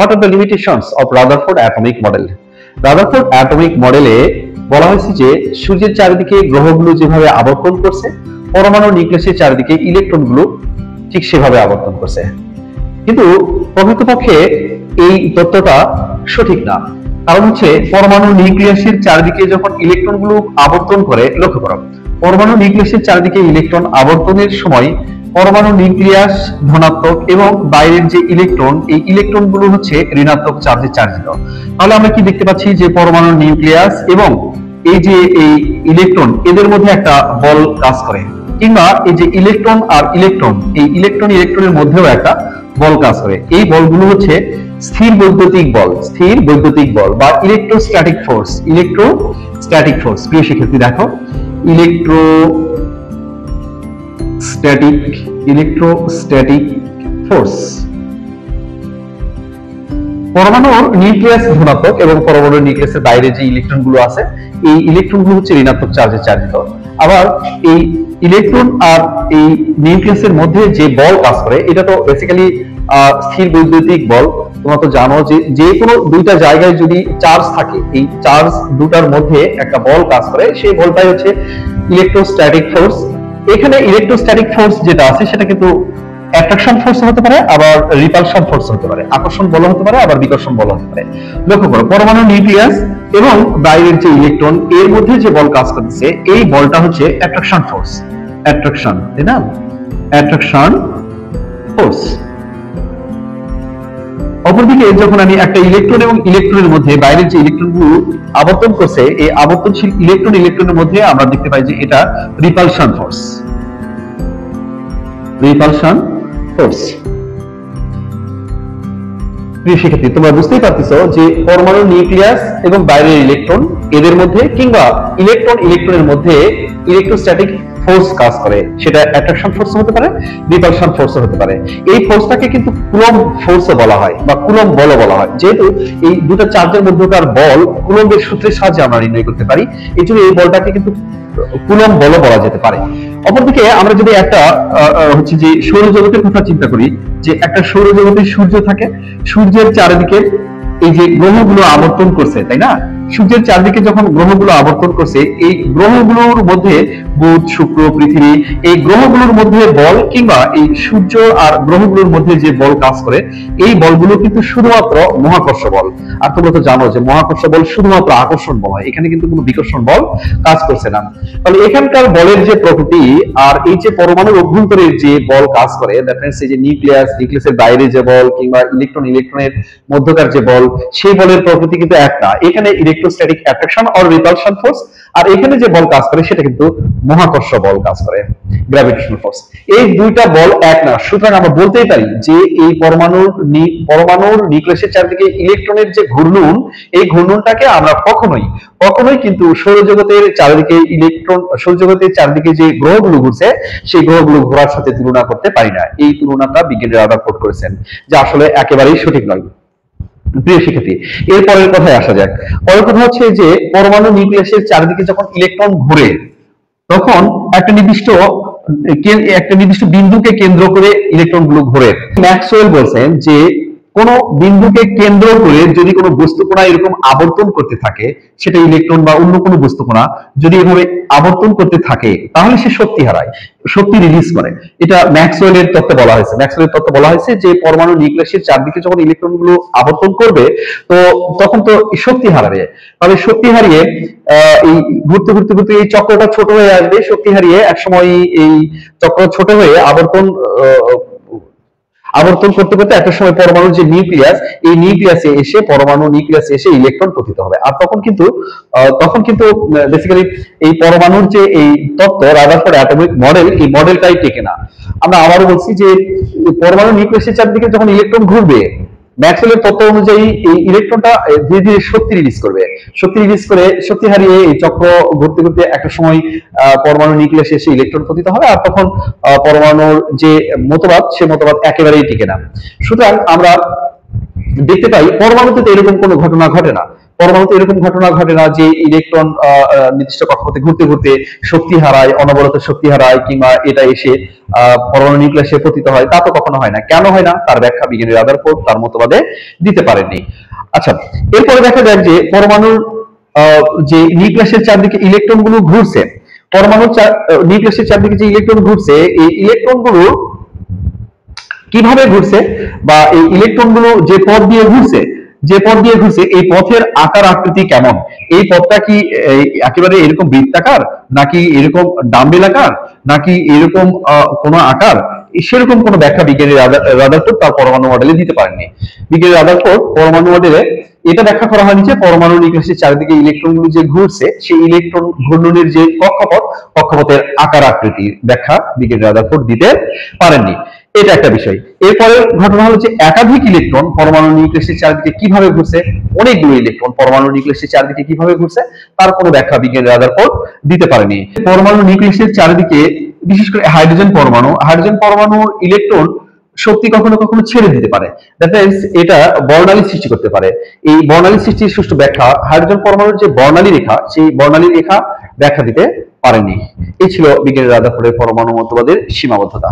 What are the limitations of Rutherford atomic model? Rutherford atomic মডেলে বলা হয়েছে যে সূর্যের চারিদিকে গ্রহগুলো যেভাবে আবর্তন করছে, পরমাণু নিউক্লিয়াসের চারিদিকে ইলেকট্রনগুলো ঠিক সেভাবে আবর্তন করছে। কিন্তু প্রকৃতপক্ষে এই তত্ত্বটা সঠিক না। কারণ হচ্ছে পরমাণু নিউক্লিয়াসের চারিদিকে যখন ইলেকট্রনগুলো আবর্তন করে, লক্ষ্য করো, পরমাণু নিউক্লিয়াসের চারিদিকে ইলেকট্রন আবর্তনের সময় পরমাণু নিউক্লিয়াস ধনাত্মক এবং বাইরের যে ইলেকট্রন, এই ইলেকট্রনগুলো হচ্ছে ঋণাত্মক চার্জে চার্জিত। তাহলে আমরা কি দেখতে পাচ্ছি যে পরমাণু নিউক্লিয়াস এবং এই যে এই ইলেকট্রন, এদের মধ্যে একটা বল কাজ করে, কিংবা এই যে ইলেকট্রন আর ইলেকট্রন, এই ইলেকট্রন ইলেকট্রনের মধ্যেও একটা বল কাজ করে। এই বলগুলো হচ্ছে স্থির বৈদ্যুতিক বল, স্থির বৈদ্যুতিক বল বা ইলেকট্রোস্ট্যাটিক ফোর্স। ইলেকট্রোস্ট্যাটিক ফোর্স, প্রিয় শিক্ষার্থী দেখো, ইলেকট্রোস্ট্যাটিক ফোর্স। পরমাণুর নিউক্লিয়াস ধনাত্মক এবং পরমাণুর নিউক্লিয়াসের বাইরে যে ইলেকট্রন গুলো আছে, এই ইলেকট্রন গুলো হচ্ছে ঋণাত্মক চার্জে চার্জিত। আবার এই ইলেকট্রন আর এই নিউক্লিয়াসের মধ্যে যে বল কাজ করে, এটা তো বেসিক্যালি স্থির বৈদ্যুতিক বল। তোমরা তো জানো যে যে কোনো দুইটা জায়গায় যদি চার্জ থাকে, এই চার্জ দুটার মধ্যে একটা বল কাজ করে, সেই বলটাই হচ্ছে ইলেকট্রোস্ট্যাটিক ফোর্স। এখানে ইলেকট্রোস্ট্যাটিক ফোর্স যেটা আছে সেটা কিন্তু অ্যাট্রাকশন ফোর্স হতে পারে, আবার রিপালশন ফোর্স হতে পারে, আকর্ষণ বল হতে পারে, আবার বিকর্ষণ বল হতে পারে। লক্ষ্য করো, পরমাণু নিউক্লিয়াস এবং বাইরের যে ইলেকট্রন, এর মধ্যে যে বল কাজ করতেছে, এই বলটা হচ্ছে অ্যাট্রাকশন ফোর্স। অ্যাট্রাকশন, তাই না? Attraction force. অপরদিকে যখন আমি একটা ইলেকট্রন এবং ইলেকট্রনের মধ্যে বাইরের যে ইলেকট্রনগুলো আবর্তন করছে, এই আবর্তনশীল ইলেকট্রন ইলেকট্রনের মধ্যে আমরা দেখতে পাই যে এটা রিপালশন ফোর্স। Repulsion force. প্রিয় শিক্ষার্থী, তোমরা বুঝতেই পারতেছো যে পরমাণু নিউক্লিয়াস এবং বাইরের ইলেকট্রন, এদের মধ্যে কিংবা ইলেকট্রন ইলেকট্রনের মধ্যে ইলেকট্রোস্ট্যাটিক ফোর্স কাজ করে। সেটা অ্যাট্রাকশন ফোর্স হতে পারে, রিপালশন ফোর্স হতে পারে। এই ফোর্সটাকে কিন্তু কুলম্ব ফোর্স বলা হয় বা কুলম্ব বল বলা হয়, যেহেতু এই দুটো চার্জের মধ্যকার বল কুলম্বের সূত্রের সাহায্যে আমরা নির্ণয় করতে পারি। এই জন্য এই বলটাকে কিন্তু কুলম্ব বল বলা যেতে পারে। অপরদিকে আমরা যদি একটা হচ্ছে যে সৌরজগতের কথা চিন্তা করি, যে একটা সৌরজগতে সূর্য থাকে, সূর্যের চারিদিকে এই যে গ্রহগুলো আবর্তন করছে, তাই না? সূর্যের চারদিকে যখন গ্রহগুলো আবর্তন করছে, এই গ্রহগুলোর মধ্যে বুধ, শুক্র, পৃথিবী, এই গ্রহগুলোর মধ্যে বল কিংবা এই সূর্য আর গ্রহগুলোর মধ্যে যে বল কাজ করে, এই বলগুলো কিন্তু শুধুমাত্র মহাকর্ষ বল। আর তোমরা তো জানো যে মহাকর্ষ বল শুধুমাত্র আকর্ষণ বল হয়, এখানে কিন্তু কোনো বিকর্ষণ বল কাজ করছে না। তাহলে এখানকার বলের যে প্রকৃতি আর এই যে পরমাণুর অভ্যন্তরে যে বল কাজ করে, দ্যাট মিন্স এই যে নিউক্লিয়াসের বাইরে যে বল কিংবা ইলেকট্রন ইলেকট্রনের মধ্যকার যে বল, সেই বলের প্রকৃতি কিন্তু এক না। এখানে electrostatic attraction or repulsion force, আর এখানে যে বল কাজ করে সেটা কিন্তু মহাকর্ষ বল কাজ করে, গ্র্যাভিটেশনাল ফোর্স। এই দুইটা বল এক না। সুতরাং আমরা বলতেই পারি যে এই পরমাণুর নিউক্লিয়াসের চারদিকে ইলেকট্রনের যে ঘূর্ণন, এই ঘূর্ণনটাকে আমরা কখনোই কিন্তু সৌরজগতের চারিদিকে সৌরজগতের চারদিকে যে গ্রহগুলো ঘুরছে, সেই গ্রহগুলো ঘোরার সাথে তুলনা করতে পারি না। এই তুলনাটা বিজ্ঞানীরা রাদারফোর্ড করেছেন, যা আসলে একেবারেই সঠিক নয়। প্রিয় শিক্ষার্থী, এর পরের কথায় আসা যাক। পরের কথা হচ্ছে যে পরমাণু নিউক্লিয়াসের চারিদিকে যখন ইলেকট্রন ঘুরে, তখন একটা নির্দিষ্ট বিন্দুকে কেন্দ্র করে ইলেকট্রন গুলো ঘুরে। ম্যাক্সওয়েল বলছেন যে কোন বিন্দুকে কেন্দ্র করে যদি কোনো বস্তুকণা এরকম আবর্তন করতে থাকে, সেটা ইলেকট্রন বা অন্য কোনো বস্তুকণা যদি এভাবে আবর্তন করতে থাকে, তাহলে সে শক্তি হারায়, শক্তি রিলিজ করে। এটা ম্যাক্সওয়েলের তত্ত্বে বলা হয়েছে। ম্যাক্সওয়েলের তত্ত্বে বলা হয়েছে যে পরমাণু নিউক্লিয়াসের চারদিকে যখন ইলেকট্রন গুলো আবর্তন করবে, তো তখন তো শক্তি হারাবে। তবে শক্তি হারিয়ে এই ঘুরতে ঘুরতে ঘুরতে এই চক্রটা ছোট হয়ে আসবে। শক্তি হারিয়ে একসময় এই চক্র ছোট হয়ে আবর্তন করতে করতে একটা সময় পরমাণুর যে নিউক্লিয়াস, এই পরমাণু নিউক্লিয়াসে এসে ইলেকট্রন পতিত হবে। আর তখন কিন্তু বেসিক্যালি এই পরমাণুর যে এই তত্ত্ব, রাদারফোর্ড অ্যাটমিক মডেল, এই মডেলটাই টেকে না। আমরা আবারও বলছি যে পরমাণু নিউক্লিয়াসের চারদিকে যখন ইলেকট্রন ঘুরবে, ম্যাক্সওয়েলের তত্ত্ব অনুযায়ী এই ইলেকট্রনটা ধীরে ধীরে শক্তি রিলিজ করবে। শক্তি হারিয়ে এই চক্র ঘুরতে ঘুরতে একটা সময় পরমাণু নিউক্লিয়াসে এসে ইলেকট্রন পতিত হবে। আর তখন পরমাণুর যে মতবাদ, সে মতবাদ একেবারেই টিকে না। সুতরাং আমরা দেখতে পাই পরমাণুতে এরকম কোনো ঘটনা ঘটে না। পরমাণুতে এরকম ঘটনা ঘটে না যে ইলেকট্রন নির্দিষ্ট কক্ষপথে ঘুরতে ঘুরতে শক্তি হারায়, অনবরত শক্তি হারায়, কিংবা এটা এসে পরমাণু নিউক্লিয়াসে পতিত হয়। তা তো কখনো হয় না। কেন হয় না তার ব্যাখ্যা বিজ্ঞানী রাদারফোর্ড তার মতবাদে দিতে পারেননি। আচ্ছা, এরপরে দেখা যায় যে পরমাণুর যে নিউক্লিয়াসের চারদিকে ইলেকট্রন গুলো ঘুরছে, পরমাণুর নিউক্লিয়াসের চারদিকে যে ইলেকট্রন ঘুরছে, এই ইলেকট্রন গুলো কিভাবে ঘুরছে, বা এই ইলেকট্রন গুলো যে পথ দিয়ে ঘুরছে, এই পথের আকার আকৃতি কেমন, এই পথটা কি একেবারে এরকম বৃত্তাকার, নাকি এরকম ডাম্বেল আকার, নাকি এরকম কোন আকার, সেরকম কোন ব্যাখ্যা বিজ্ঞানী রাদারফোর্ড তার পরমাণু মডেলে দিতে পারেননি। বিজ্ঞানী রাদারফোর্ড পরমাণু মডেলে এটা ব্যাখ্যা করা হয়নি যে পরমাণু নিউক্লিয়াসের চারিদিকে ইলেকট্রন গুলো যে ঘুরছে, সেই ইলেকট্রন ঘূর্ণনের যে কক্ষপথের আকার আকৃতির ব্যাখ্যা বিজ্ঞানী রাদারফোর্ড দিতে পারেননি। এটা একটা বিষয়। এরপরের ঘটনা হলো যে একাধিক ইলেকট্রন পরমাণু নিউক্লিয়াসের চারিদিকে কিভাবে ঘুরছে, অনেকগুলো ইলেকট্রন পরমাণু নিউক্লিয়াসের চারিদিকে কিভাবে ঘুরছে তার কোনো ব্যাখ্যা বিজ্ঞানী রাদারফোর্ড দিতে পারেনি। পরমাণু নিউক্লিয়াসের চারিদিকে বিশেষ করে হাইড্রোজেন পরমাণুর ইলেকট্রন শক্তি কখনো কখনো ছেড়ে দিতে পারে, দ্যাট মিন্স এটা বর্ণালী সৃষ্টি করতে পারে। এই বর্ণালী সৃষ্টির সুষ্ঠু ব্যাখ্যা হাইড্রোজেন পরমাণুর যে বর্ণালী রেখা, সেই বর্ণালী রেখা ব্যাখ্যা দিতে পারেনি। এই ছিল বিজ্ঞানী রাদারফোর্ডের পরমাণু মতবাদের সীমাবদ্ধতা।